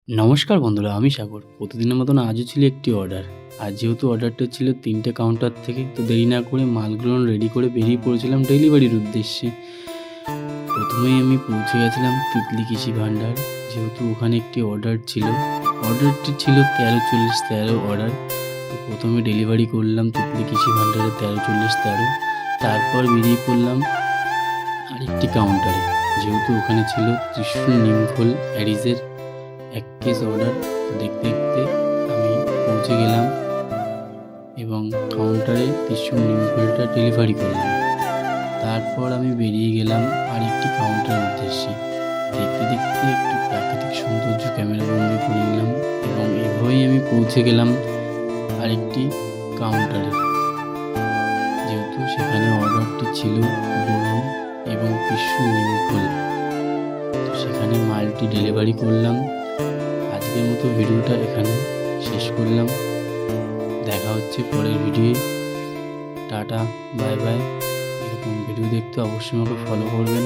নমস্কার বন্ধুরা, আমি সাগর। প্রতিদিনের মতন আজও ছিল একটি অর্ডার। আর যেহেতু অর্ডারটা ছিল ৩টে কাউন্টার থেকে, তো দেরি না করে মালগুলো রেডি করে বেরিয়ে পড়েছিলাম ডেলিভারির উদ্দেশ্যে। প্রথমেই আমি পৌঁছে গেছিলাম তিতলি কৃষি ভাণ্ডার। যেহেতু ওখানে একটি অর্ডার ছিল, অর্ডারটি ছিল ১৩40-১৩ অর্ডার। তো প্রথমে ডেলিভারি করলাম তিতলি কৃষি ভাণ্ডারে ১৩40-১৩। তারপর বেরিয়ে পড়লাম আরেকটি কাউন্টারে। যেহেতু ওখানে ছিল ত্রিশূল নিমখোল অ্যারিজের ১ কেস অর্ডার। দেখতে দেখতে আমি পৌঁছে গেলাম এবং কাউন্টারে ত্রিশূল নিমখোলটা ডেলিভারি করলাম। তারপর আমি বেরিয়ে গেলাম আরেকটি কাউন্টারের উদ্দেশ্যে। দেখতে দেখতে একটু প্রাকৃতিক সৌন্দর্য ক্যামেরাবন্দি করে নিলাম এবং এভাবেই আমি পৌঁছে গেলাম আরেকটি কাউন্টারে। যেহেতু সেখানে অর্ডারটি ছিল বরুণ এবং ত্রিশূল নিমখোল, তো সেখানে মালটি ডেলিভারি করলাম। আজকের মতো ভিডিওটা এখানে শেষ করলাম। দেখা হচ্ছে পরের ভিডিওয়ে। Tata, bye bye. এরকম ভিডিও দেখতে অবশ্যই আমাকে ফলো করবেন।